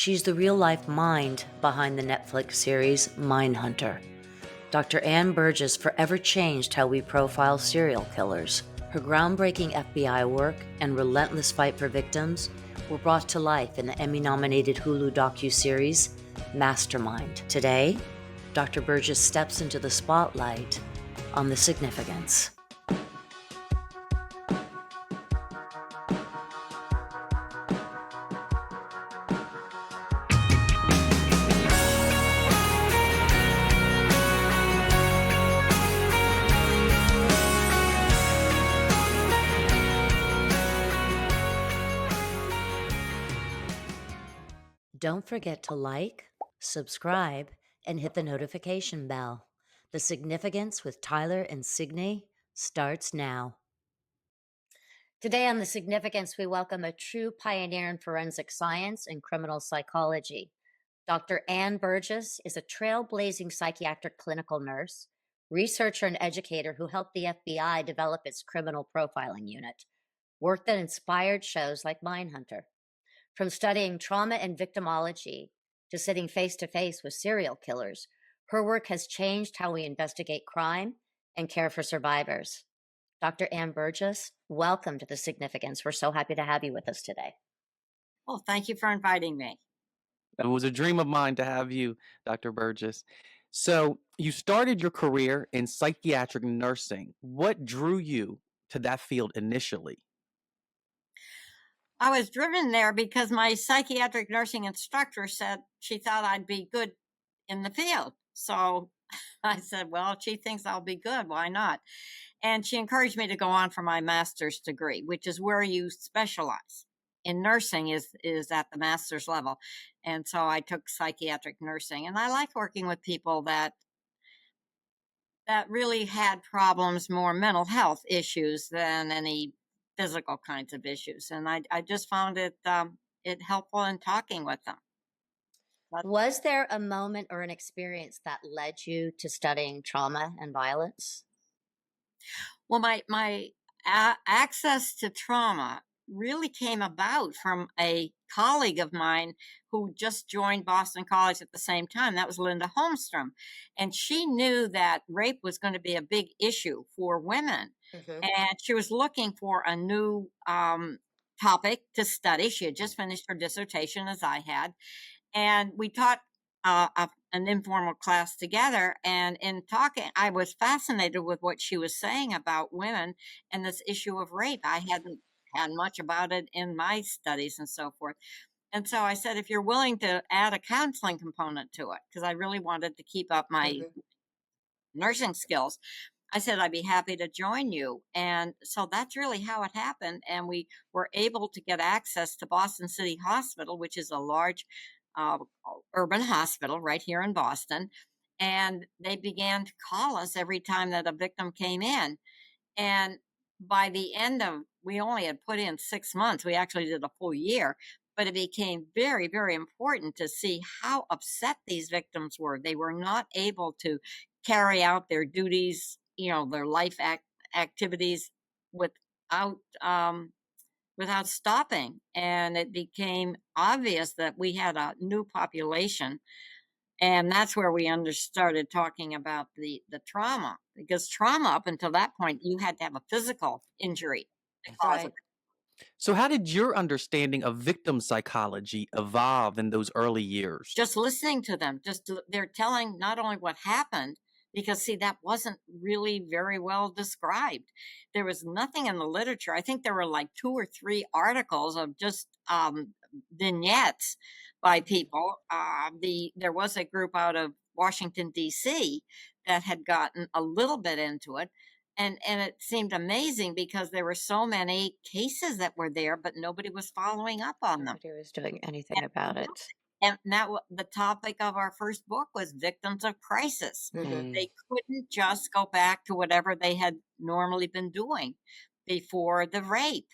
She's the real-life mind behind the Netflix series Mindhunter. Dr. Ann Burgess forever changed how we profile serial killers. Her groundbreaking FBI work and relentless fight for victims were brought to life in the Emmy-nominated Hulu docu-series Mastermind. Today, Dr. Burgess steps into the spotlight on the significance. Don't forget to like, subscribe, and hit the notification bell. The Significance with Tyler and Signy starts now. Today on The Significance, we welcome a true pioneer in forensic science and criminal psychology. Dr. Ann Burgess is a trailblazing psychiatric clinical nurse, researcher, and educator who helped the FBI develop its criminal profiling unit, work that inspired shows like Mindhunter. From studying trauma and victimology to sitting face-to-face with serial killers, her work has changed how we investigate crime and care for survivors. Dr. Ann Burgess, welcome to The Significance. We're so happy to have you with us today. Well, thank you for inviting me. It was a dream of mine to have you, Dr. Burgess. So you started your career in psychiatric nursing. What drew you to that field initially? I was driven there because my psychiatric nursing instructor said she thought I'd be good in the field. So I said, well, if she thinks I'll be good, why not? And she encouraged me to go on for my master's degree, which is where you specialize in nursing is at the master's level. And so I took psychiatric nursing, and I like working with people that really had problems, more mental health issues than any physical kinds of issues. And I just found it helpful in talking with them. Was there a moment or an experience that led you to studying trauma and violence? Well, my access to trauma really came about from a colleague of mine who just joined Boston College at the same time. That was Linda Holmstrom. And she knew that rape was going to be a big issue for women. Mm-hmm. And she was looking for a new topic to study. She had just finished her dissertation, as I had. And we taught an informal class together. And in talking, I was fascinated with what she was saying about women and this issue of rape. I hadn't had much about it in my studies and so forth. And so I said, if you're willing to add a counseling component to it, because I really wanted to keep up my nursing skills, I said, I'd be happy to join you. And so that's really how it happened. And we were able to get access to Boston City Hospital, which is a large urban hospital right here in Boston. And they began to call us every time that a victim came in. And by the end of, we only had put in 6 months. We actually did a full year, but it became very, very important to see how upset these victims were. They were not able to carry out their duties, their life activities without stopping. And it became obvious that we had a new population. And that's where we started talking about the trauma, because trauma up until that point, you had to have a physical injury to cause it. So how did your understanding of victim psychology evolve in those early years? Just listening to them, they're telling not only what happened, because see, that wasn't really very well described. There was nothing in the literature. I think there were like 2 or 3 articles of just vignettes by people. There was a group out of Washington, D.C. that had gotten a little bit into it. And it seemed amazing because there were so many cases that were there, but nobody was following up on them. Nobody was doing anything about it. And that the topic of our first book was victims of crisis. Mm-hmm. They couldn't just go back to whatever they had normally been doing before the rape.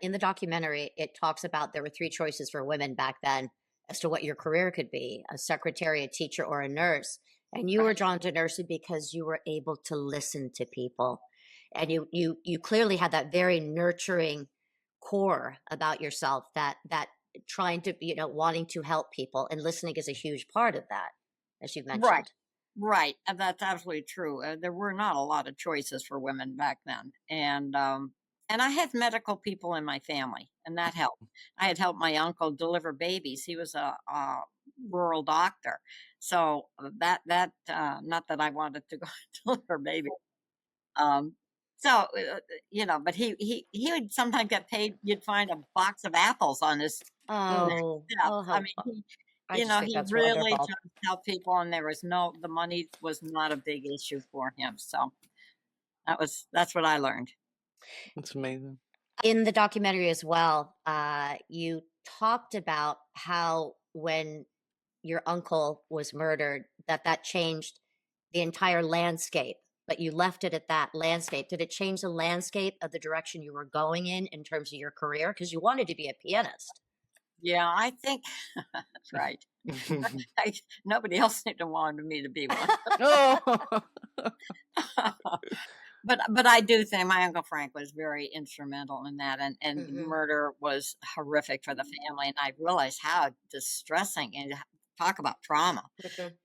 In the documentary, it talks about there were 3 choices for women back then as to what your career could be: a secretary, a teacher, or a nurse. And you were drawn to nursing because you were able to listen to people. And you clearly had that very nurturing core about yourself that trying to, wanting to help people, and listening is a huge part of that, as you've Right. mentioned. Right, and that's absolutely true. There were not a lot of choices for women back then, and I had medical people in my family, and that helped. I had helped my uncle deliver babies. He was a rural doctor, so not that I wanted to go deliver babies. Um, but he would sometimes get paid. You'd find a box of apples on his Oh, step. Oh, I how mean, I just think he that's really wonderful. just helped people, and the money was not a big issue for him. So that's what I learned. that's amazing. In the documentary as well, you talked about how when your uncle was murdered, that changed the entire landscape, but you left it at that landscape. Did it change the landscape of the direction you were going in terms of your career? Because you wanted to be a pianist. Yeah, I think that's right. Nobody else seemed to want me to be one. Oh. But I do think my Uncle Frank was very instrumental in that, and the Mhm. murder was horrific for the family, and I realized how distressing, and talk about trauma. Mhm.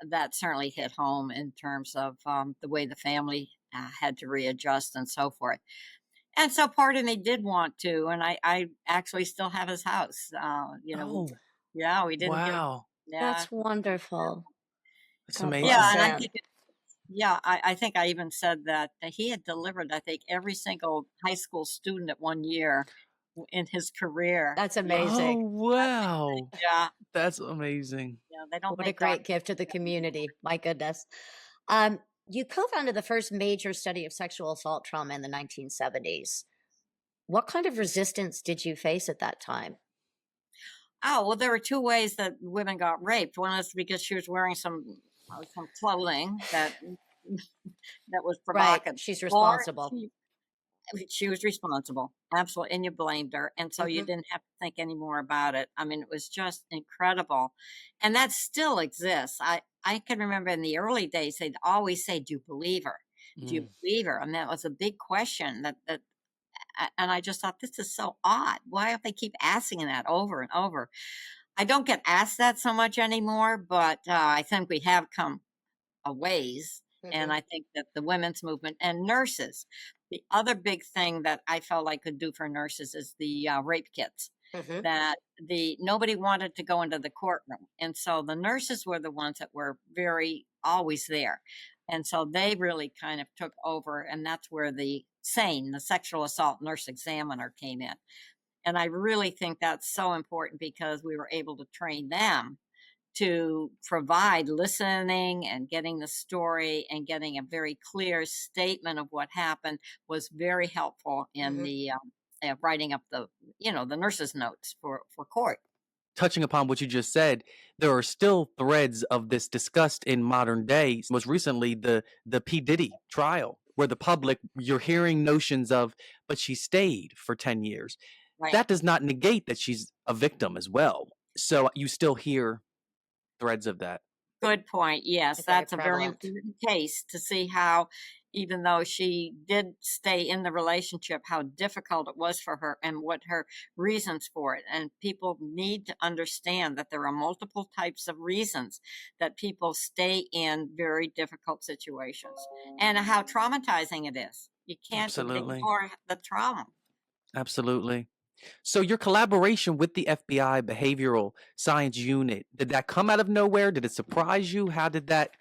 That certainly hit home in terms of the way the family had to readjust and so forth. And so part of me did want to, and I actually still have his house. Oh, Yeah, we didn't give, wow. yeah, That's wonderful. That's God yeah, bless amazing. and I him. think, yeah, I think I even said that he had delivered, I think, every single high school student at one year in his career. That's Yeah, Oh, amazing. wow. yeah, That's amazing. yeah, they don't What a make great doctors. gift to the community. My goodness. You co-founded the first major study of sexual assault trauma in the 1970s. What kind of resistance did you face at that time? Oh, well, there were two ways that women got raped. One is because she was wearing some clothing that was Right. provocative, She's or responsible. she was responsible, absolutely, and you blamed her, and so you Mhm. didn't have to think any more about it. I mean, it was just incredible, and that still exists. I can remember in the early days they'd always say, "Do you believe her? Do you Mm. believe her?" And that was a big question. And I just thought, this is so odd. Why don't they keep asking that over and over? I don't get asked that so much anymore, but I think we have come a ways. And Mhm. I think that the women's movement and nurses, the other big thing that I felt I could do for nurses is the rape kits. Mhm. That the nobody wanted to go into the courtroom, and so the nurses were the ones that were very always there, and so they really kind of took over, and that's where the sexual assault nurse examiner, came in. And I really think that's so important because we were able to train them to provide listening and getting the story and getting a very clear statement of what happened was very helpful in Mhm. the writing up the nurses notes for court. Touching upon what you just said, there are still threads of this discussed in modern day. Most recently, the PDiddy trial, where the public, you're hearing notions of, but she stayed for 10 years. Right. That does not negate that she's a victim as well. So you still hear threads of that. Good point. Yes, It's very that's a very prevalent. important case to see how, even though she did stay in the relationship, how difficult it was for her and what her reasons for it. And people need to understand that there are multiple types of reasons that people stay in very difficult situations and how traumatizing it is. You can't Absolutely. ignore the trauma. Absolutely. So your collaboration with the FBI Behavioral Science Unit, did that come out of nowhere? Did it surprise you? How did that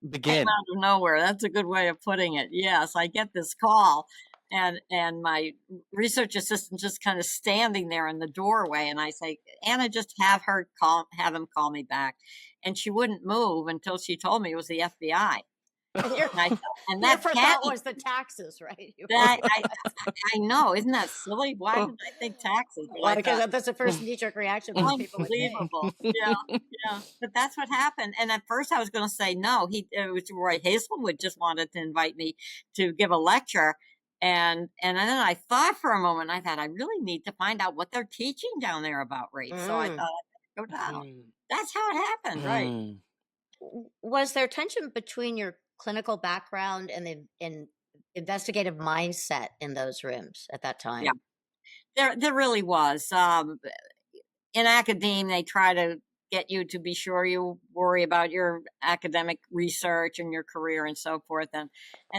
Came begin? out of nowhere. That's a good way of putting it. Yes, I get this call, and my research assistant just kind of standing there in the doorway, and I say, "Anna, just have him call me back," and she wouldn't move until she told me it was the FBI. And your And I thought, and your that first thought panicked was the taxes, right? You were that I know, isn't that silly? Why did I think taxes? Well, I well, because thought, that's the first knee-jerk reaction most people would make. unbelievable. Yeah, yeah. But that's what happened. And at first I was going to say no. It was Roy Hazelwood just wanted to invite me to give a lecture. And then I thought for a moment, I thought, I really need to find out what they're teaching down there about rape. So I Mm. thought, I'd go down. Mm, That's how it happened, right? mm. Was there tension between your clinical background and the investigative mindset in those rooms at that Yeah. time? There really was. In academia, they try to get you to be sure you worry about your academic research and your career and so forth. And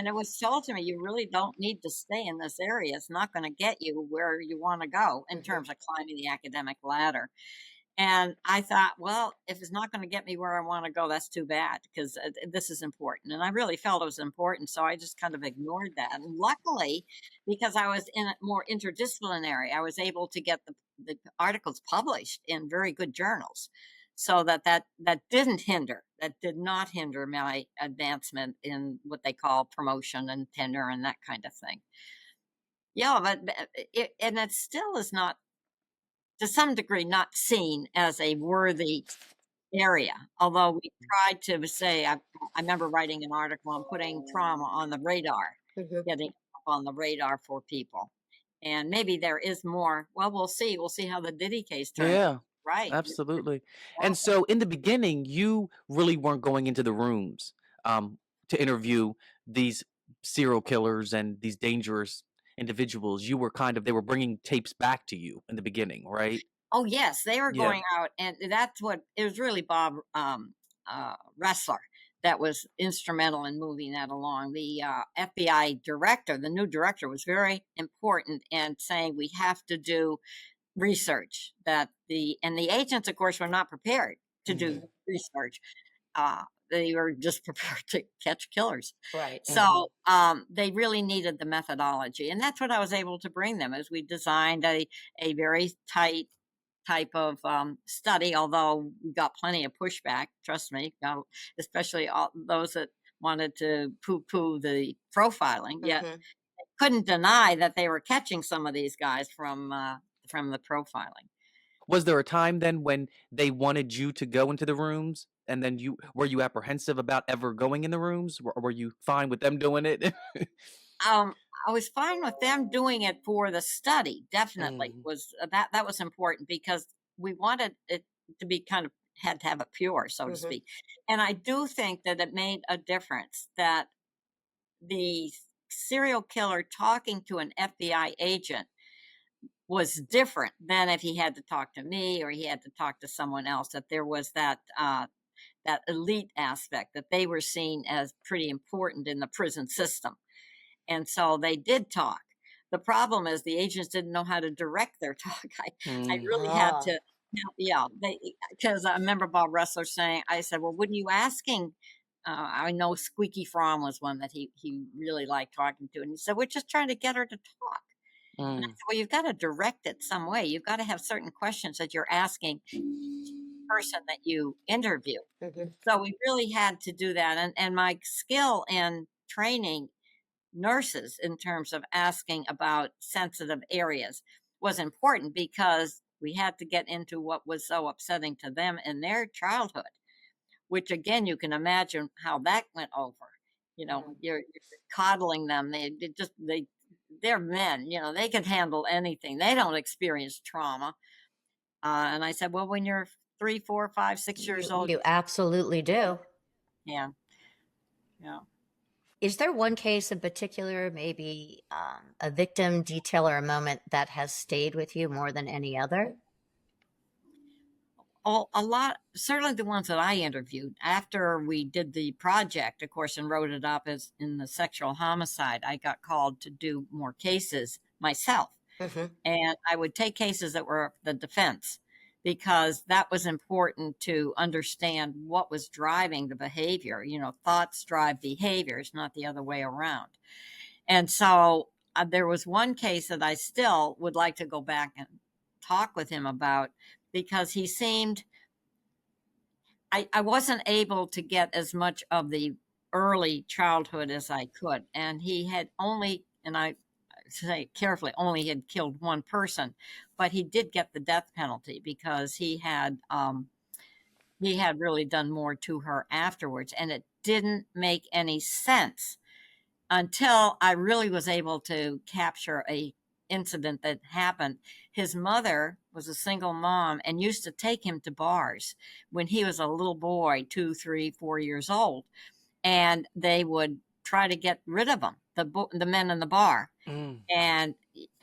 it was told to me, you really don't need to stay in this area. It's not going to get you where you want to go in terms of climbing the academic ladder. And I thought, well, if it's not going to get me where I want to go, that's too bad, because this is important. And I really felt it was important. So I just kind of ignored that. And luckily, because I was in a more interdisciplinary, I was able to get the articles published in very good journals. So that did not hinder my advancement in what they call promotion and tenure and that kind of thing. Yeah, but it still is not, to some degree, not seen as a worthy area. Although we tried to say, I remember writing an article on putting trauma on the radar, getting up on the radar for people. And maybe there is more. Well, we'll see. We'll see how the Diddy case turns out. Yeah, Right. absolutely. And so in the beginning, you really weren't going into the rooms to interview these serial killers and these dangerous individuals. You were they were bringing tapes back to you in the beginning, right? Oh, yes. They were Yeah. going out, and that's what it was really Bob Ressler that was instrumental in moving that along. The FBI director, the new director, was very important in saying we have to do research. And the agents, of course, were not prepared to do research. They were just prepared to catch killers. Right. So they really needed the methodology, and that's what I was able to bring them, as we designed a very tight type of study, although we got plenty of pushback, trust me, especially all those that wanted to poo-poo the profiling, yet couldn't deny that they were catching some of these guys from the profiling. Was there a time then when they wanted you to go into the rooms, and then were you apprehensive about ever going in the rooms? Were you fine with them doing it? I was fine with them doing it for the study. Definitely was that was important, because we wanted it to be had to have it pure, so to speak. And I do think that it made a difference that the serial killer talking to an FBI agent was different than if he had to talk to me or he had to talk to someone else. That there was that elite aspect, that they were seen as pretty important in the prison system. And so they did talk. The problem is the agents didn't know how to direct their talk. I really had to, because I remember Bob Ressler saying, I said, well, wouldn't you asking, I know Squeaky Fromm was one that he really liked talking to. And he said, we're just trying to get her to talk. And I said, well, you've got to direct it some way. You've got to have certain questions that you're asking each person that you interview. So we really had to do that. And my skill in training nurses in terms of asking about sensitive areas was important, because we had to get into what was so upsetting to them in their childhood, which again, you can imagine how that went over. You're coddling them. They're men, they can handle anything. They don't experience trauma. And I said, well, when you're 3, 4, 5, 6 years old, you absolutely do. Yeah. Is there one case in particular, maybe a victim, detail, or a moment that has stayed with you more than any other? Oh, a lot. Certainly the ones that I interviewed after we did the project, of course, and wrote it up as in the sexual homicide. I got called to do more cases myself. And I would take cases that were the defense, because that was important to understand what was driving the behavior. Thoughts drive behaviors, not the other way around. And so there was one case that I still would like to go back and talk with him about, because he seemed, I wasn't able to get as much of the early childhood as I could. And he had only, and I say carefully, only had killed one person, but he did get the death penalty, because he had really done more to her afterwards. And it didn't make any sense until I really was able to capture a incident that happened. His mother was a single mom and used to take him to bars when he was a little boy, 2, 3, 4 years old. And they would try to get rid of them, the men in the bar. Mm. And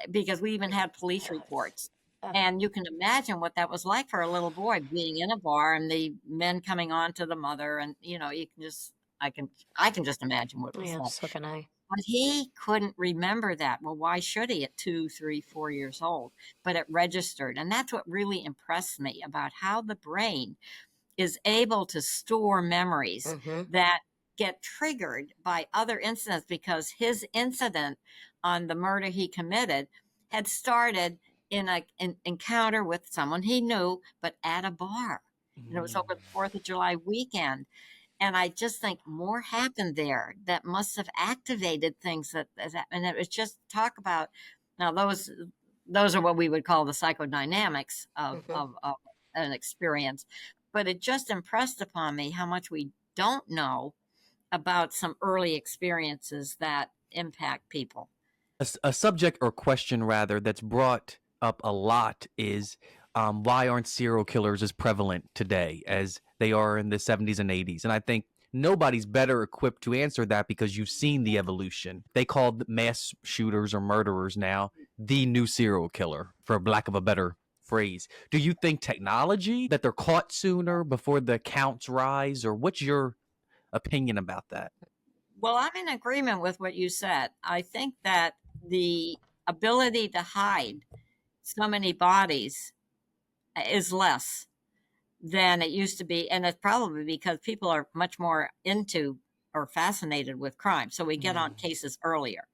because we even had police reports. And you can imagine what that was like for a little boy being in a bar and the men coming on to the mother. And, you know, you can just, I can just imagine what it was like. So can I. But he couldn't remember that. Well, why should he at 2, 3, 4 years old? But it registered. And that's what really impressed me about how the brain is able to store memories that get triggered by other incidents, because his incident on the murder he committed had started in an encounter with someone he knew, but at a bar. And it was over the 4th of July weekend. And I just think more happened there that must have activated things and it was just talk about, now those are what we would call the psychodynamics of an experience. But it just impressed upon me how much we don't know about some early experiences that impact people. A subject or question rather that's brought up a lot is why aren't serial killers as prevalent today as they are in the 70s and 80s? And I think nobody's better equipped to answer that because you've seen the evolution. They call mass shooters or murderers now the new serial killer, for lack of a better phrase. Do you think technology, that they're caught sooner before the counts rise, or what's your opinion about that? Well, I'm in agreement with what you said. I think that the ability to hide so many bodies is less than it used to be. And it's probably because people are much more into or fascinated with crime. So we get on cases earlier.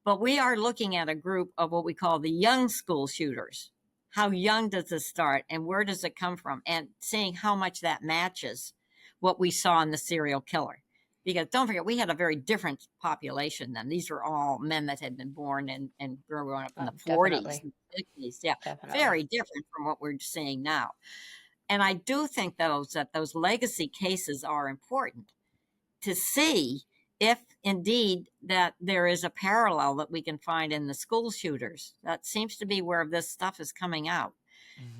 But we are looking at a group of what we call the young school shooters. How young does this start and where does it come from? And seeing how much that matches what we saw in the serial killer. Because don't forget, we had a very different population then. These were all men that had been born and grown up in the 40s and 50s. Yeah, very different from what we're seeing now. And I do think that those legacy cases are important to see if indeed that there is a parallel that we can find in the school shooters. That seems to be where this stuff is coming out.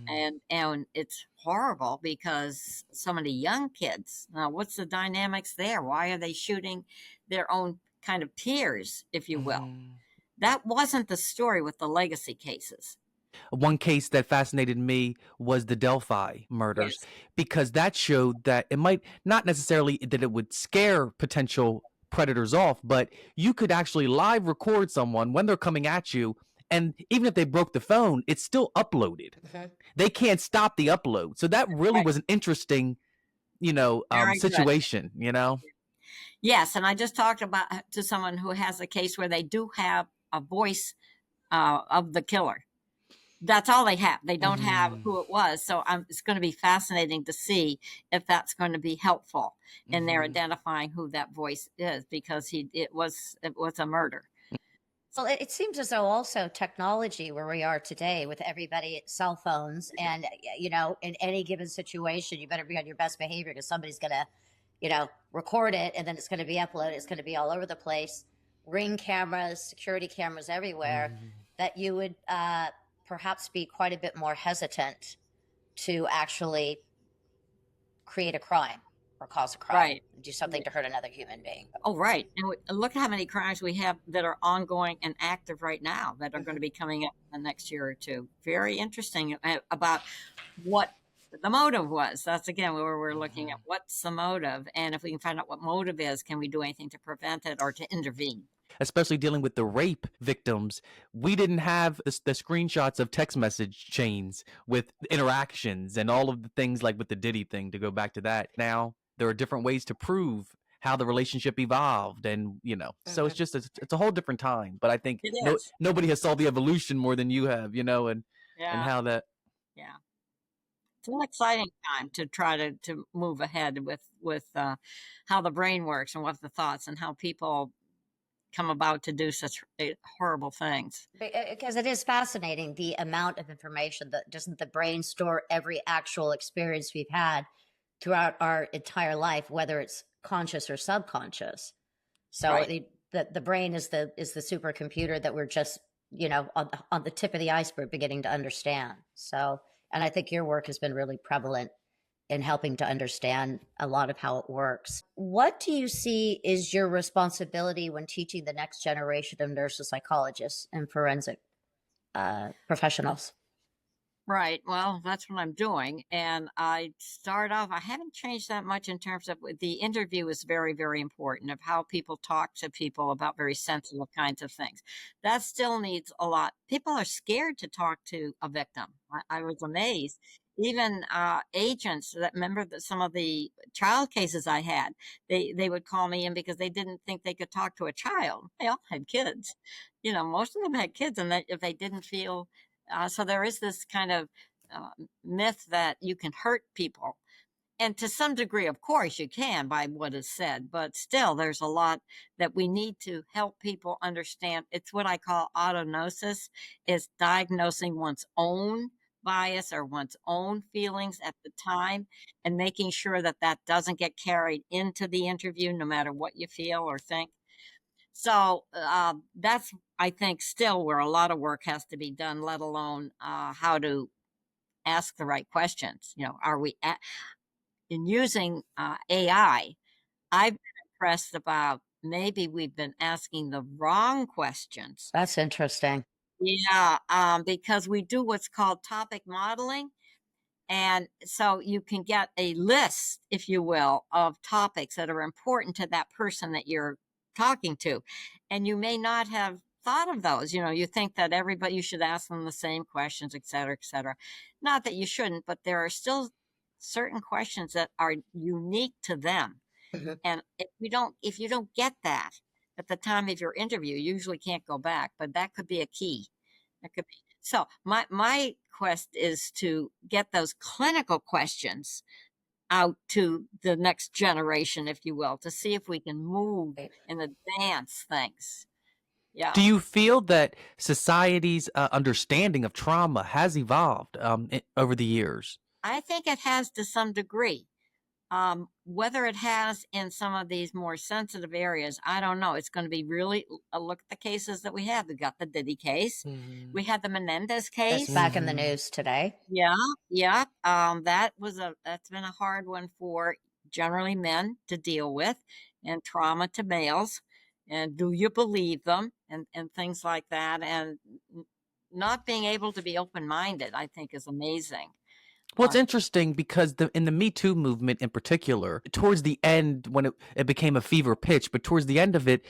And it's horrible because so many young kids. Now, what's the dynamics there? Why are they shooting their own kind of peers, if you will? That wasn't the story with the legacy cases. One case that fascinated me was the Delphi murders, because that showed that it might not necessarily that it would scare potential predators off, but you could actually live record someone when they're coming at you. And even if they broke the phone, it's still uploaded. They can't stop the upload. So that really was an interesting, situation, Yes. And I just talked to someone who has a case where they do have a voice of the killer. That's all they have. They don't have who it was. So it's going to be fascinating to see if that's going to be helpful in their identifying who that voice is, because it was a murder. Well, it seems as though also technology, where we are today with everybody cell phones, and in any given situation, you better be on your best behavior because somebody's going to, record it, and then it's going to be uploaded. It's going to be all over the place. Ring cameras, security cameras everywhere. That you would perhaps be quite a bit more hesitant to actually create a crime or cause a crime, do something to hurt another human being. Oh, right. And look at how many crimes we have that are ongoing and active right now that are going to be coming up in the next year or two. Very interesting about what the motive was. That's, again, where we're looking at what's the motive. And if we can find out what motive is, can we do anything to prevent it or to intervene? Especially dealing with the rape victims, we didn't have the screenshots of text message chains with interactions and all of the things like with the Diddy thing, to go back to that. Now, there are different ways to prove how the relationship evolved, and so it's just it's a whole different time. But I think nobody has solved the evolution more than you have, and how that. Yeah, it's an exciting time to try to move ahead with how the brain works and what the thoughts and how people come about to do such horrible things. Because it is fascinating the amount of information that doesn't the brain store every actual experience we've had throughout our entire life, whether it's conscious or subconscious. So the brain is the supercomputer that we're just on the tip of the iceberg beginning to understand. So, and I think your work has been really prevalent in helping to understand a lot of how it works. What do you see is your responsibility when teaching the next generation of nurses, psychologists, and forensic professionals? Right. Well, that's what I'm doing. And I start off, I haven't changed that much in terms of the interview is very, very important of how people talk to people about very sensitive kinds of things. That still needs a lot. People are scared to talk to a victim. I was amazed. Even agents that remember that some of the child cases I had, they would call me in because they didn't think they could talk to a child. They all had kids. Most of them had kids, and that if they didn't feel so there is this kind of myth that you can hurt people. And to some degree, of course, you can by what is said, but still, there's a lot that we need to help people understand. It's what I call autognosis, is diagnosing one's own bias or one's own feelings at the time and making sure that that doesn't get carried into the interview, no matter what you feel or think. So that's, I think, still where a lot of work has to be done, let alone how to ask the right questions. Are we in using AI? I've been impressed about maybe we've been asking the wrong questions. That's interesting. Yeah, because we do what's called topic modeling. And so you can get a list, if you will, of topics that are important to that person that you're talking to. And you may not have thought of those. You think that everybody, you should ask them the same questions, et cetera, et cetera. Not that you shouldn't, but there are still certain questions that are unique to them. Mm-hmm. And if you don't get that at the time of your interview, you usually can't go back, but that could be a key. That could be. So my quest is to get those clinical questions out to the next generation, if you will, to see if we can move and advance things. Yeah. Do you feel that society's understanding of trauma has evolved over the years? I think it has to some degree. Whether it has in some of these more sensitive areas, I don't know. It's going to be really look at the cases that we have. We got the Diddy case. Mm-hmm. We had the Menendez case. That's back in the news today. Yeah. That's been a hard one for generally men to deal with, and trauma to males. And do you believe them and things like that? And not being able to be open-minded, I think, is amazing. Well, it's interesting because in the Me Too movement in particular, towards the end, when it became a fever pitch, but towards the end of it,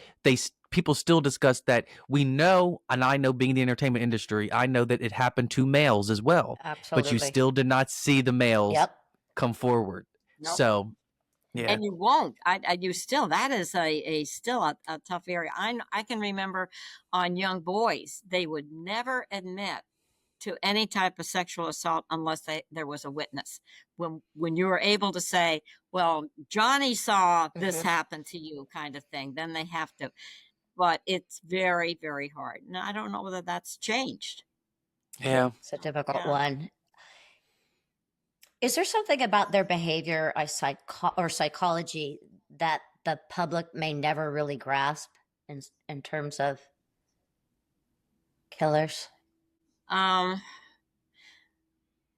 people still discuss that we know, and I know being in the entertainment industry, I know that it happened to males as well. Absolutely. But you still did not see the males come forward. Nope. So, yeah. And you won't. That is still a tough area. I can remember on young boys, they would never admit to any type of sexual assault unless there was a witness. When you were able to say, well, Johnny saw this happen to you, kind of thing, then they have to. But it's very, very hard. Now, I don't know whether that's changed. Yeah. It's a difficult one. Is there something about their behavior or psychology that the public may never really grasp in terms of killers?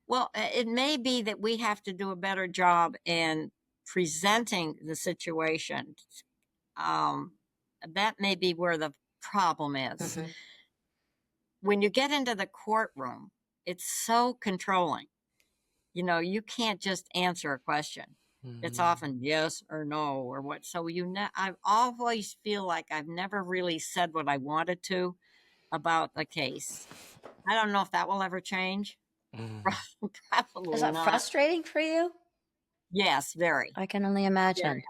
Well, it may be that we have to do a better job in presenting the situation. That may be where the problem is. Mm-hmm. When you get into the courtroom, it's so controlling. You can't just answer a question. Mm-hmm. It's often yes or no or what. So I always feel like I've never really said what I wanted to about the case. I don't know if that will ever change. Probably Is that not. frustrating for you? Yes, very. I can only imagine.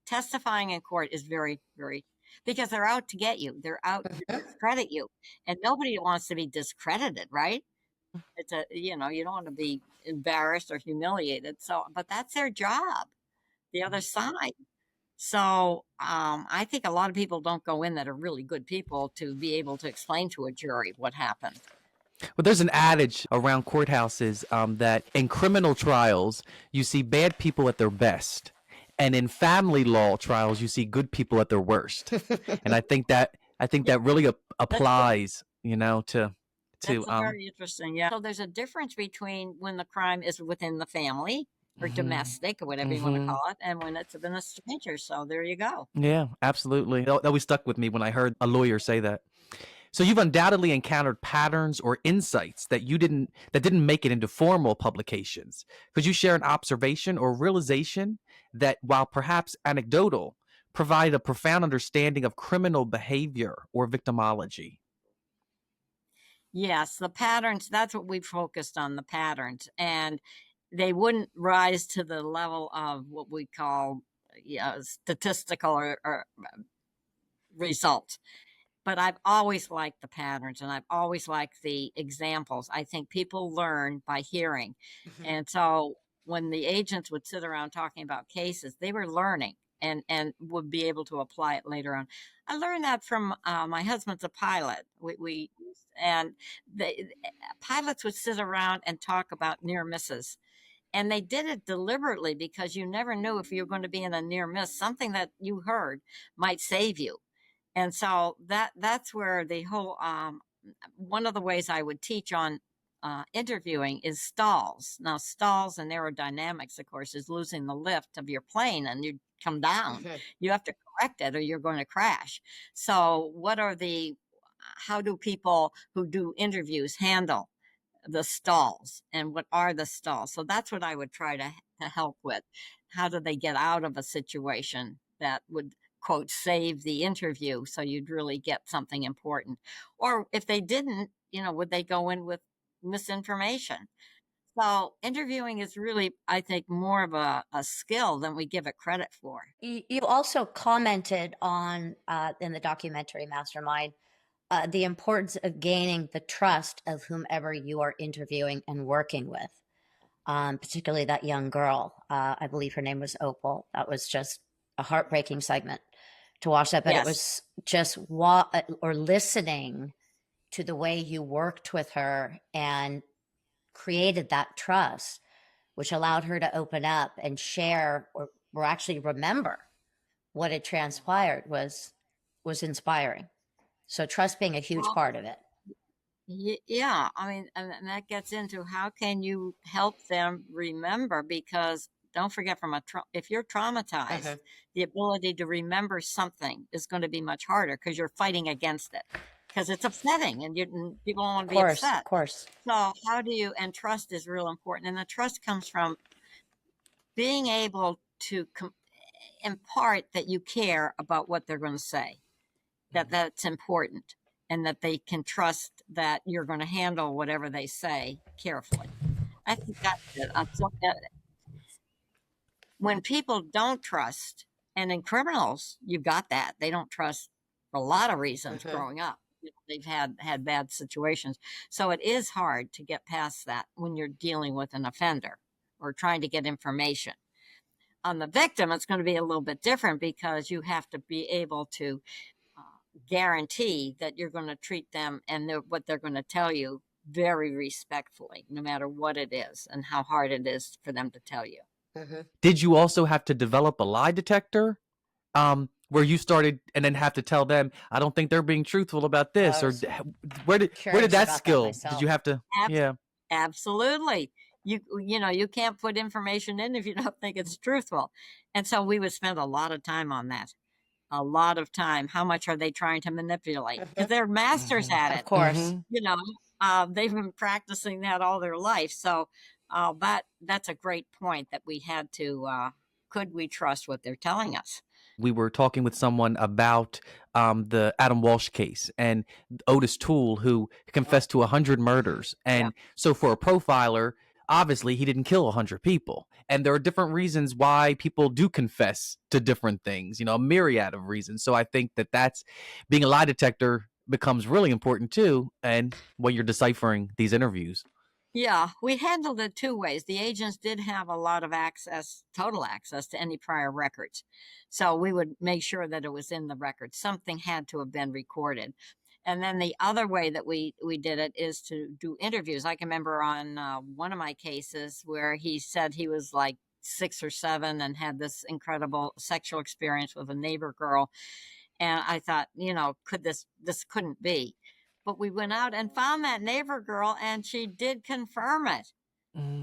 Testifying in court is very, very, because they're out to get you. They're out to discredit you, and nobody wants to be discredited, right? It's you don't want to be embarrassed or humiliated. So, but that's their job, the other side. So I think a lot of people don't go in that are really good people to be able to explain to a jury what happened. Well, there's an adage around courthouses that in criminal trials, you see bad people at their best. And in family law trials, you see good people at their worst. And I think that really applies, to That's very interesting. Yeah. So there's a difference between when the crime is within the family or Mm-hmm. domestic, or whatever you want to call it, and when it's been a stranger. So there you go. Yeah, absolutely. That always stuck with me when I heard a lawyer say that. So you've undoubtedly encountered patterns or insights that didn't make it into formal publications. Could you share an observation or realization that, while perhaps anecdotal, provide a profound understanding of criminal behavior or victimology? Yes, the patterns, that's what we focused on, the patterns. And they wouldn't rise to the level of what we call statistical or results. But I've always liked the patterns, and I've always liked the examples. I think people learn by hearing. And so when the agents would sit around talking about cases, they were learning and would be able to apply it later on. I learned that from my husband's a pilot. We and the pilots would sit around and talk about near misses. And they did it deliberately because you never knew if you were going to be in a near miss. Something that you heard might save you. And so that's where the whole one of the ways I would teach on interviewing is stalls. Now, stalls and aerodynamics, of course, is losing the lift of your plane and you come down. You have to correct it or you're going to crash. So how do people who do interviews handle the stalls, and what are the stalls? So that's what I would try to help with. How do they get out of a situation that would, quote, save the interview, so you'd really get something important? Or if they didn't, would they go in with misinformation? So interviewing is really, I think, more of a skill than we give it credit for. You also commented on in the documentary Mastermind the importance of gaining the trust of whomever you are interviewing and working with, particularly that young girl. I believe her name was Opal. That was just a heartbreaking segment to watch that, but Yes. it was just or listening to the way you worked with her and created that trust, which allowed her to open up and share or actually remember what had transpired was inspiring. So trust being a huge Well, part of it. yeah, I mean, and that gets into how can you help them remember? Because don't forget, if you're traumatized, the ability to remember something is going to be much harder because you're fighting against it. Because it's upsetting, and people don't want to be upset. Of course. So and trust is real important, and the trust comes from being able to impart that you care about what they're going to say, that's important, and that they can trust that you're going to handle whatever they say carefully. I think that's it. When people don't trust, and in criminals, you got that. They don't trust for a lot of reasons growing up. They've had bad situations. So it is hard to get past that when you're dealing with an offender or trying to get information. On the victim, it's going to be a little bit different because you have to be able to guarantee that you're going to treat them and what they're going to tell you very respectfully, no matter what it is and how hard it is for them to tell you. Did you also have to develop a lie detector where you started and then have to tell them, I don't think they're being truthful about this? Or where did that skill, did you have to? Yeah. Absolutely. You can't put information in if you don't think it's truthful. And so we would spend a lot of time on that. A lot of time. How much are they trying to manipulate? Because they're masters at it. Of course. They've been practicing that all their life. So that's a great point that we had to, could we trust what they're telling us? We were talking with someone about the Adam Walsh case and Otis Tulle, who confessed to 100 murders. And so for a profiler, obviously he didn't kill 100 people. And there are different reasons why people do confess to different things, a myriad of reasons. So I think that's being a lie detector becomes really important too. And when you're deciphering these interviews. Yeah, we handled it two ways. The agents did have a lot of total access to any prior records. So we would make sure that it was in the record. Something had to have been recorded. And then the other way that we did it is to do interviews. I can remember on one of my cases where he said he was like 6 or 7 and had this incredible sexual experience with a neighbor girl. And I thought, this couldn't be. But we went out and found that neighbor girl, and she did confirm it.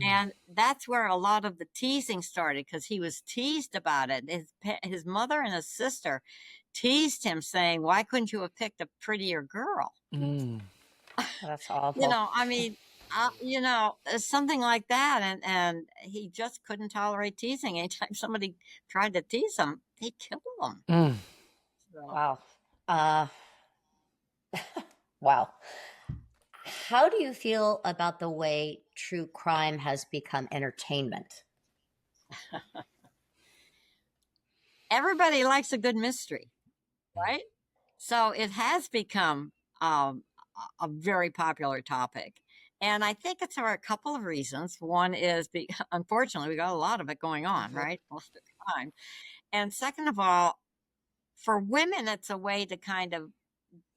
And that's where a lot of the teasing started, because he was teased about it. His mother and his sister teased him, saying, "Why couldn't you have picked a prettier girl?" That's awful. I mean, something like that. And he just couldn't tolerate teasing. Anytime somebody tried to tease him, he'd kill them. So, Wow. Wow. How do you feel about the way true crime has become entertainment? everybody likes a good mystery, right? So it has become a very popular topic. And I think it's for a couple of reasons. One is, unfortunately, we got a lot of it going on, right? Most of the time. And second of all, for women, it's a way to kind of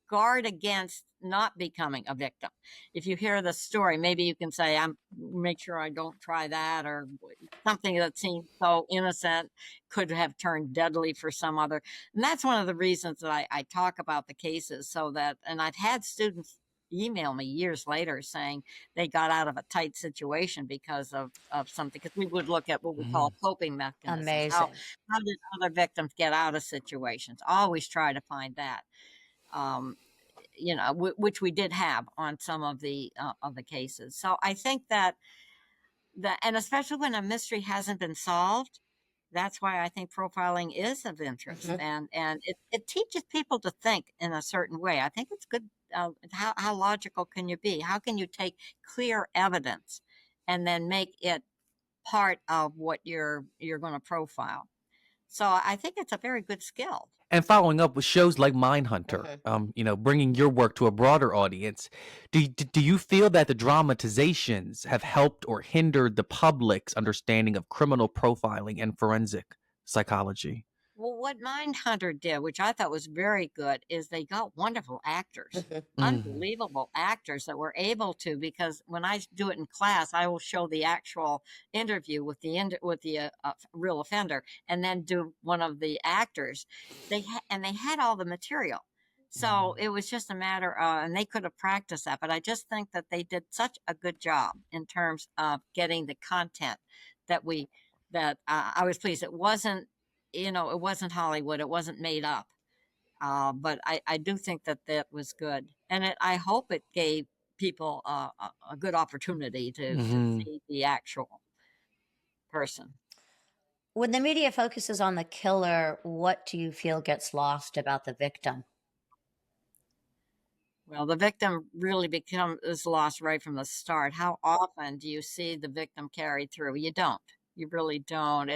guard against not becoming a victim. If you hear the story, maybe you can say, make sure I don't try that, or something that seems so innocent could have turned deadly for some other. And that's one of the reasons that I talk about the cases, so that, and I've had students email me years later saying they got out of a tight situation because of something, because we would look at what we call coping mechanisms. Amazing. How did other victims get out of situations? Always try to find that. Which we did have on some of the cases. So I think that and especially when a mystery hasn't been solved, that's why I think profiling is of interest. And it teaches people to think in a certain way. I think it's good. How logical can you be? How can you take clear evidence and then make it part of what you're going to profile? So I think it's a very good skill. And following up with shows like Mindhunter, bringing your work to a broader audience, do you feel that the dramatizations have helped or hindered the public's understanding of criminal profiling and forensic psychology? Well, what Mindhunter did, which I thought was very good, is they got wonderful actors, unbelievable actors that were able to, because when I do it in class, I will show the actual interview with the real offender, and then do one of the actors. They had all the material. So it was just a matter of, and they could have practiced that, but I just think that they did such a good job in terms of getting the content that I was pleased. It wasn't Hollywood. It wasn't made up. But I do think that was good. And I hope it gave people a good opportunity to see the actual person. When the media focuses on the killer, what do you feel gets lost about the victim? Well, the victim really is lost right from the start. How often do you see the victim carried through? You don't. You really don't.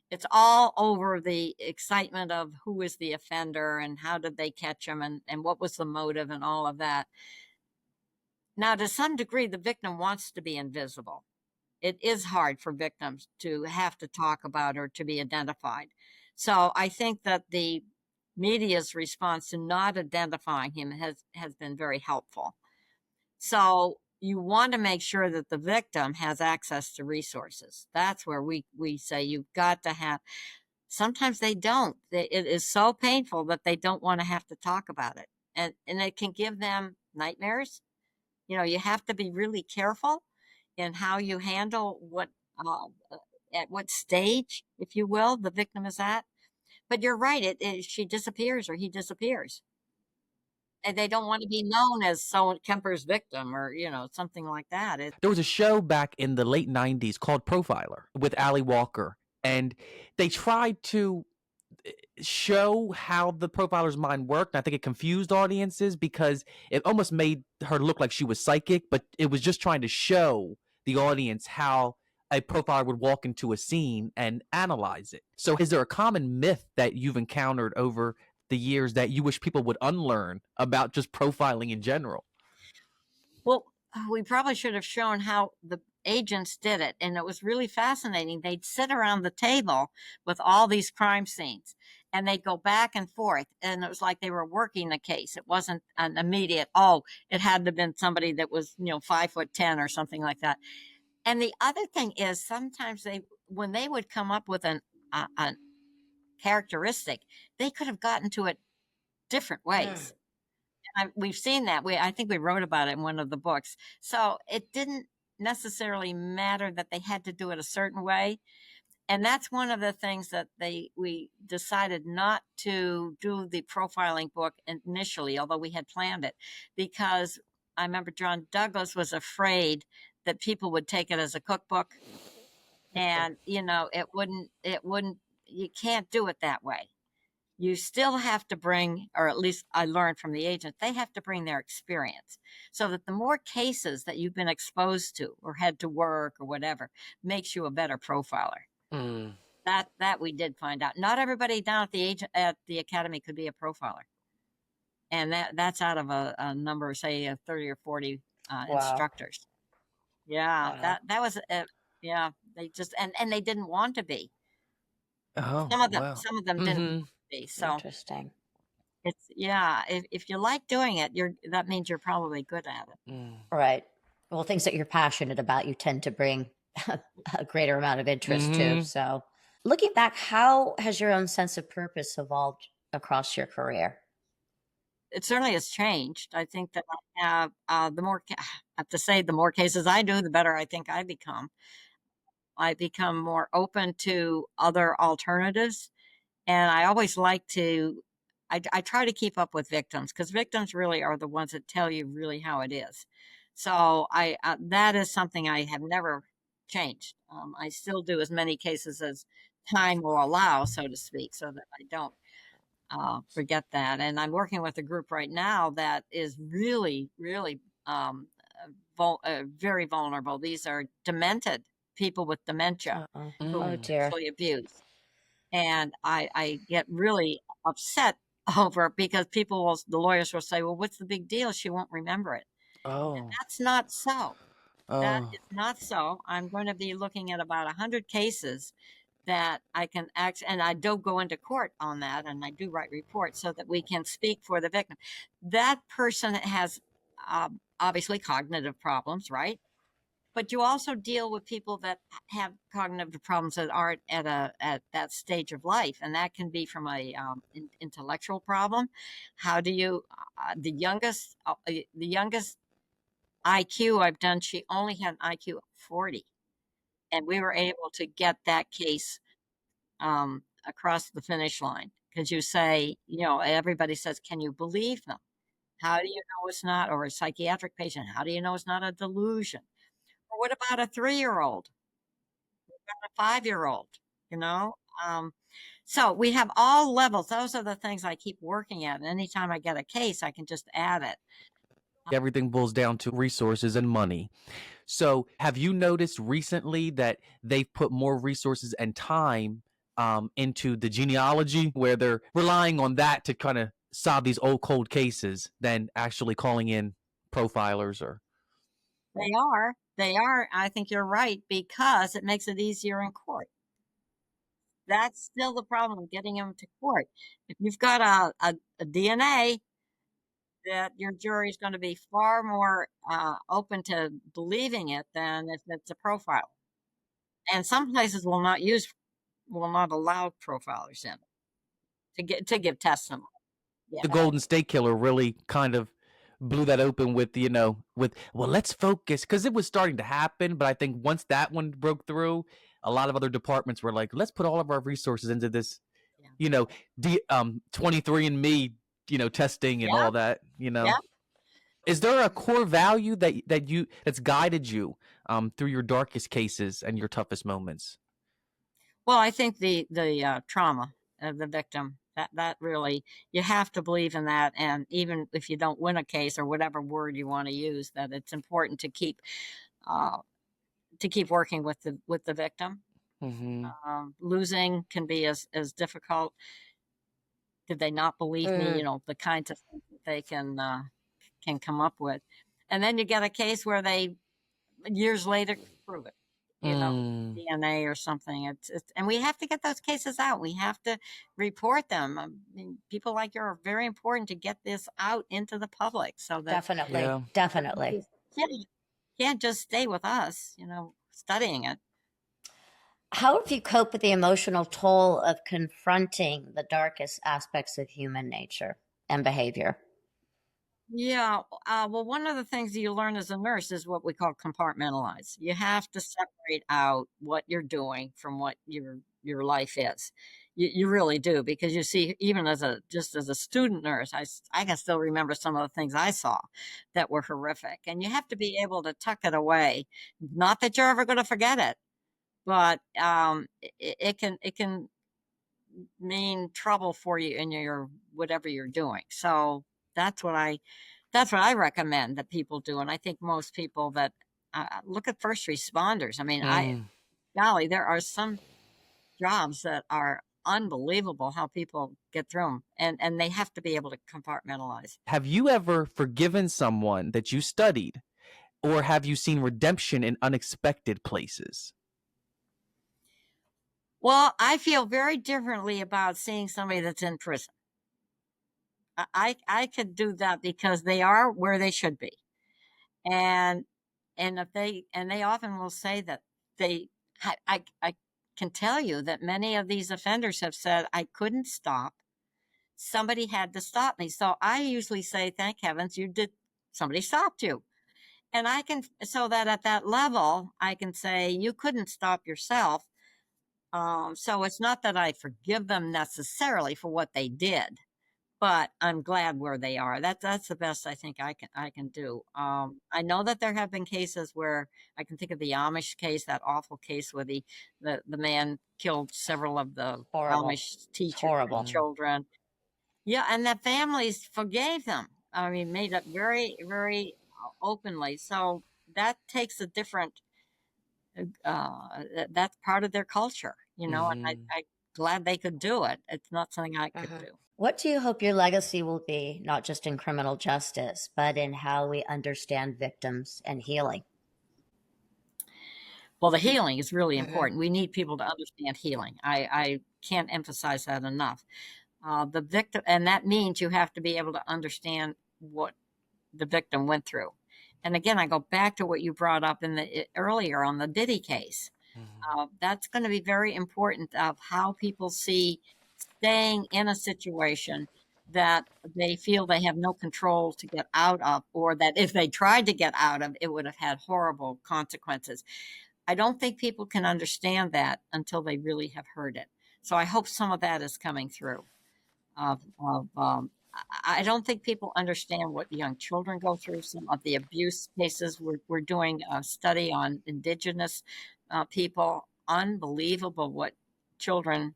It's all over the excitement of who is the offender and how did they catch him, and what was the motive and all of that. Now, to some degree, the victim wants to be invisible. It is hard for victims to have to talk about or to be identified. So I think that the media's response to not identifying him has been very helpful. So you want to make sure that the victim has access to resources. That's where we say you've got to have. Sometimes they don't. It is so painful that they don't want to have to talk about it. And it can give them nightmares. You have to be really careful in how you handle at what stage, if you will, the victim is at. But you're right. She disappears or he disappears. And they don't want to be known as Kemper's victim or, something like that. There was a show back in the late 90s called Profiler with Ali Walker, and they tried to show how the profiler's mind worked. And I think it confused audiences because it almost made her look like she was psychic, but it was just trying to show the audience how a profiler would walk into a scene and analyze it. So is there a common myth that you've encountered over the years that you wish people would unlearn about just profiling in general? Well, we probably should have shown how the agents did it. And it was really fascinating. They'd sit around the table with all these crime scenes and they'd go back and forth. And it was like they were working the case. It wasn't an immediate, it had to have been somebody that was, 5'10" or something like that. And the other thing is sometimes when they would come up with a characteristic, they could have gotten to it different ways. We've seen that. I think we wrote about it in one of the books. So it didn't necessarily matter that they had to do it a certain way. And that's one of the things that we decided not to do the profiling book initially, although we had planned it, because I remember John Douglas was afraid that people would take it as a cookbook, and it wouldn't, you can't do it that way. You still have to bring, or at least I learned from the agent, they have to bring their experience, so that the more cases that you've been exposed to or had to work or whatever makes you a better profiler. That we did find out. Not everybody down at the academy could be a profiler, and that's out of a number, say, 30 or 40 instructors. Yeah, Wow. that was yeah. They just and they didn't want to be. Oh, wow. Some of them didn't want to be. So Interesting. it's, yeah. If you like doing it, that means you're probably good at it. Right. Well, things that you're passionate about, you tend to bring a greater amount of interest to. So, looking back, how has your own sense of purpose evolved across your career? It certainly has changed. I think that I have I have to say, the more cases I do, the better I think I become. I become more open to other alternatives, and I always like to. I try to keep up with victims, because victims really are the ones that tell you really how it is. So that is something I have never changed. I still do as many cases as time will allow, so to speak, so that I don't forget that. And I'm working with a group right now that is really, really very vulnerable. These are demented people with dementia who Oh are dear. sexually abused. And I get really upset over it, because the lawyers will say, well, what's the big deal? She won't remember it. And that's not so. That is not so. I'm going to be looking at about 100 cases that I can act, and I do go into court on that, and I do write reports so that we can speak for the victim. That person has obviously cognitive problems, right? But you also deal with people that have cognitive problems that aren't at that stage of life, and that can be from a intellectual problem. How do you the youngest IQ I've done, she only had an IQ of 40, and we were able to get that case across the finish line, because you say, everybody says, can you believe them? How do you know it's not, or a psychiatric patient, how do you know it's not a delusion? Or what about a 3-year-old, a 5-year-old, you know? So we have all levels. Those are the things I keep working at. And anytime I get a case, I can just add it. Everything boils down to resources and money. So have you noticed recently that they've put more resources and time into the genealogy, where they're relying on that to kind of solve these old cold cases than actually calling in profilers? Or They are. I think you're right, because it makes it easier in court. That's still the problem, getting them to court. If you've got a DNA, that your jury is going to be far more open to believing it than if it's a profile. And some places will not allow profilers in to give testimony. the Golden State Killer really kind of blew that open with, well, let's focus, because it was starting to happen. But I think once that one broke through, a lot of other departments were like, let's put all of our resources into this, 23andMe, testing and all that, Yeah. Is there a core value that's guided you through your darkest cases and your toughest moments? Well, I think the trauma of the victim, that really, you have to believe in that. And even if you don't win a case, or whatever word you want to use, that it's important to keep working with the victim. Losing can be as difficult. Did they not believe me? The kinds of things that they can come up with. And then you get a case where they years later prove it, DNA or something. It's and we have to get those cases out. We have to report them. I mean, people like you are very important to get this out into the public, so that Definitely. Can't just stay with us, studying it. How have you coped with the emotional toll of confronting the darkest aspects of human nature and behavior? Yeah. Well, one of the things you learn as a nurse is what we call compartmentalize. You have to separate out what you're doing from what your life is. You really do, because you see, even as a just as a student nurse, I can still remember some of the things I saw that were horrific, and you have to be able to tuck it away. Not that you're ever going to forget it, but it can mean trouble for you in your whatever you're doing. So that's what I that's what I recommend that people do, and I think most people that look at first responders. I mean, Mm. golly, there are some jobs that are unbelievable how people get through them, and they have to be able to compartmentalize. Have you ever forgiven someone that you studied, or have you seen redemption in unexpected places? Well, I feel very differently about seeing somebody that's in prison. I could do that because they are where they should be. And if they often will say that they I can tell you that many of these offenders have said, "I couldn't stop. Somebody had to stop me." So I usually say, "Thank heavens you did somebody stopped you." And I can, so that at that level, I can say, "You couldn't stop yourself." So it's not that I forgive them necessarily for what they did, but I'm glad where they are. That's the best I think I can do. I know that there have been cases where I can think of the Amish case, that awful case where the man killed several of the Horrible. Amish It's teachers and horrible. Mm. children. Yeah, and the families forgave them. I mean, made it very, very openly. So that takes a different. That's part of their culture, and Mhm. I glad they could do it. It's not something I could do. What do you hope your legacy will be, not just in criminal justice, but in how we understand victims and healing? Well, the healing is really important. We need people to understand healing. I can't emphasize that enough. The victim, and that means you have to be able to understand what the victim went through. And again, I go back to what you brought up in the earlier on the Diddy case. Mhm. That's going to be very important of how people see staying in a situation that they feel they have no control to get out of, or that if they tried to get out of, it would have had horrible consequences. I don't think people can understand that until they really have heard it. So I hope some of that is coming through. I don't think people understand what young children go through. Some of the abuse cases, we're doing a study on indigenous people. Unbelievable what children,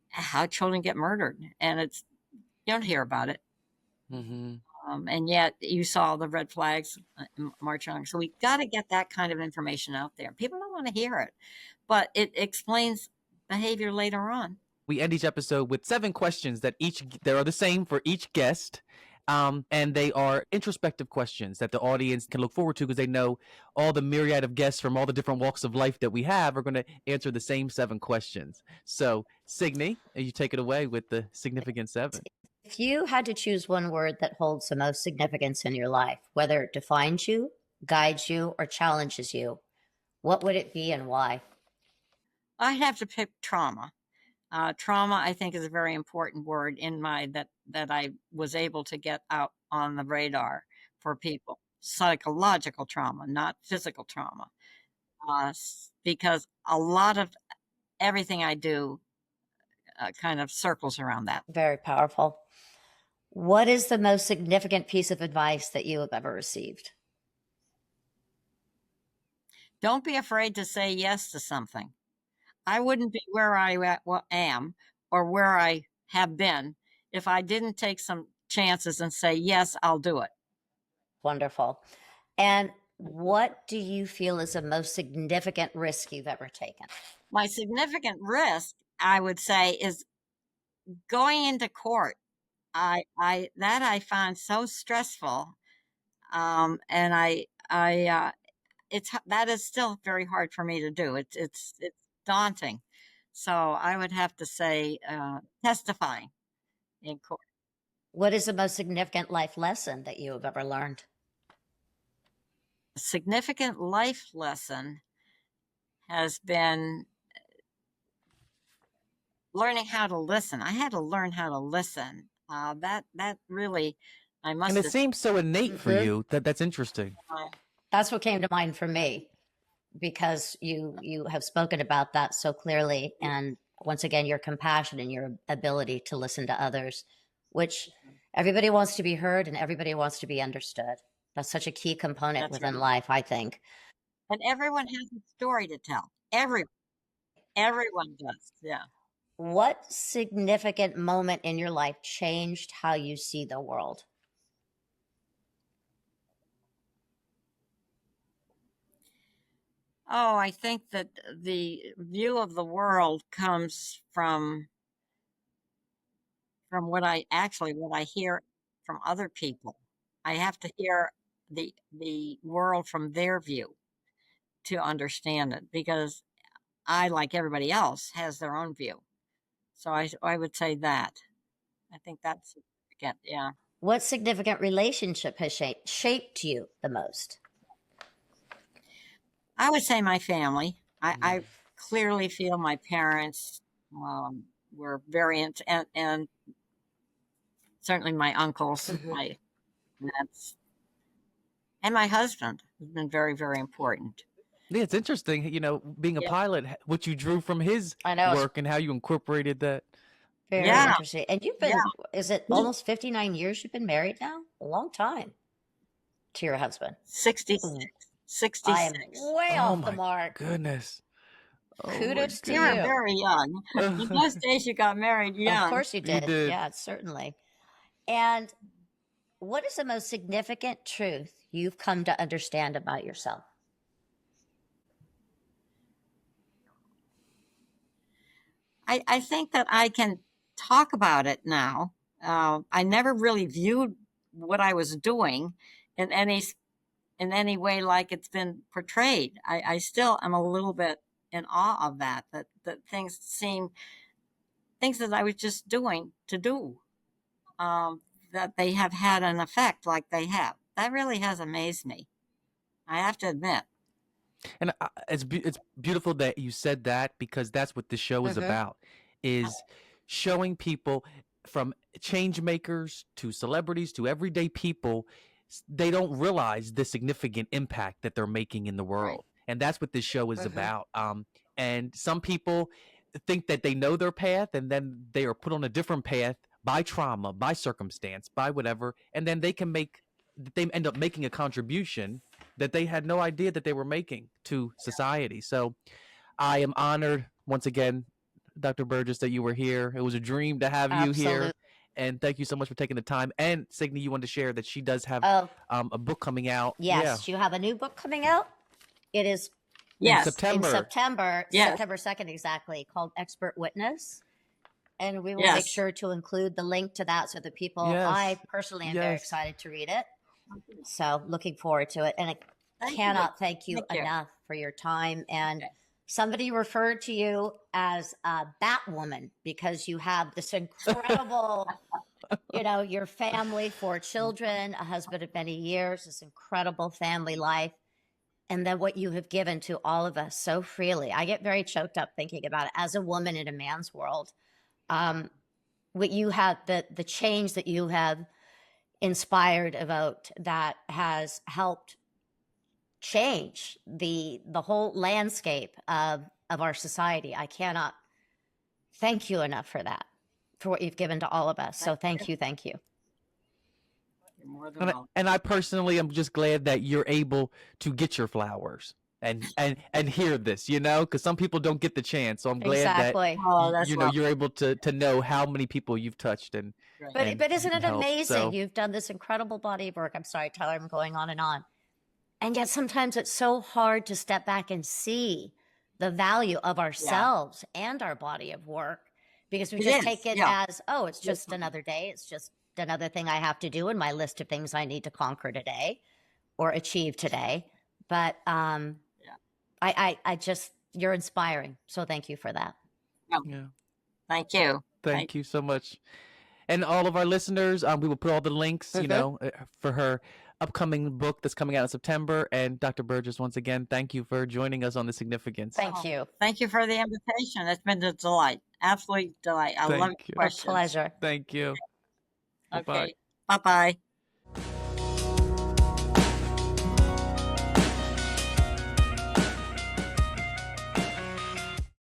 how children get murdered, and you don't hear about it. Mhm. And yet you saw the red flags march on. So we got to get that kind of information out there. People don't want to hear it, but it explains behavior later on. We end each episode with 7 questions that each they are the same for each guest. And they are introspective questions that the audience can look forward to because they know all the myriad of guests from all the different walks of life that we have are going to answer the same 7 questions. So, Signy, you take it away with the significant 7. If you had to choose one word that holds the most significance in your life, whether it defines you, guides you, or challenges you, what would it be and why? I have to pick trauma. Trauma, I think, is a very important word in my that I was able to get out on the radar for people. Psychological trauma, not physical trauma, because a lot of everything I do kind of circles around that. Very powerful. What is the most significant piece of advice that you have ever received? Don't be afraid to say yes to something. I wouldn't be where am or where I have been if I didn't take some chances and say, yes, I'll do it. Wonderful. And what do you feel is the most significant risk you've ever taken? My significant risk, I would say, is going into court. I find so stressful. And that is still very hard for me to do. It's daunting. So I would have to say, testifying in court. What is the most significant life lesson that you have ever learned? A significant life lesson has been learning how to listen. I had to learn how to listen. That really I must And it have. seems so innate for Mhm. you that's interesting. That's what came to mind for me, because you have spoken about that so clearly, and once again your compassion and your ability to listen to others, which everybody wants to be heard and everybody wants to be understood. That's such a key component That's within right. life, I think. And everyone has a story to tell. Everyone does. Yeah. What significant moment in your life changed how you see the world? Oh, I think that the view of the world comes from what I hear from other people. I have to hear the world from their view to understand it, because I, like everybody else, has their own view. So I would say that. I think that's significant. Yeah. What significant relationship has shaped you the most? I would say my family. I clearly feel my parents were very and certainly my uncles, my that's and my husband has been very, very important. Yeah, it's interesting, being a Yeah. pilot, what you drew from his I know, it's work and how you incorporated that. very Yeah. interesting. And you've Yeah. been, is it almost 59 years you've been married now? A long time to your husband. 66. Mm, I 66. am way Oh off the my mark. goodness. Oh my Kudos to You were you. goodness. very young. In those days, you got married Of young. course you You did. did. Yeah, certainly. And what is the most significant truth you've come to understand about yourself? I think that I can talk about it now. I never really viewed what I was doing in any way like it's been portrayed. I still am a little bit in awe of that things that I was just doing to do, that they have had an effect like they have. That really has amazed me. I have to admit. And it's beautiful that you said that, because that's what the show is Mm-hmm. about, is showing people, from change makers to celebrities to everyday people, they don't realize the significant impact that they're making in the Right. world. And that's what this show is Mm-hmm. about. And some people think that they know their path, and then they are put on a different path by trauma, by circumstance, by whatever, and then they end up making a contribution that they had no idea that they were making to society. So I am honored once again, Dr. Burgess, that you were here. It was a dream to have you Absolutely. here. And thank you so much for taking the time. And Signy, you wanted to share that she does have Oh, a book coming out. yes. You have a new book coming out. It is In Yes. in September. September, Yes. September 2nd exactly, called Expert Witness. And we will Yes. make sure to include the link to that so that people, Yes. I personally am very Yes. excited to read it. So looking forward to it. And I Thank you. cannot thank you Thank you. enough for your time. And Okay. somebody referred to you as a Batwoman because you have this incredible, your family, 4 children, a husband of many years, this incredible family life. And then what you have given to all of us so freely. I get very choked up thinking about it as a woman in a man's world. What you have, the change that you have inspired, evoked, that has helped change the whole landscape of our society. I cannot thank you enough for that, for what you've given to all of us. So thank you. You're more than welcome. And I personally am just glad that you're able to get your flowers and hear this, because some people don't get the chance. So I'm glad Exactly. Oh, that's that you're able to know how many people you've touched and Right. But isn't it helped. amazing? So You've done this incredible body of work. I'm sorry, Tyler, I'm going on and on. And yet sometimes it's so hard to step back and see the value of ourselves and our body of work, because we It just is, take it yeah. as, oh, it's just another day. It's just another thing I have to do in my list of things I need to conquer today or achieve today. But I just, you're inspiring. So thank you for that. yeah. Thank you. Thank you so much. And all of our listeners, we will put all the links, for her upcoming book that's coming out in September. And Dr. Burgess, once again, thank you for joining us on The Significance. Thank you. Thank you for the invitation. It's been a delight. Absolute delight. I love your Thank you. questions. A pleasure. Thank you. Bye-bye. Okay. Bye-bye.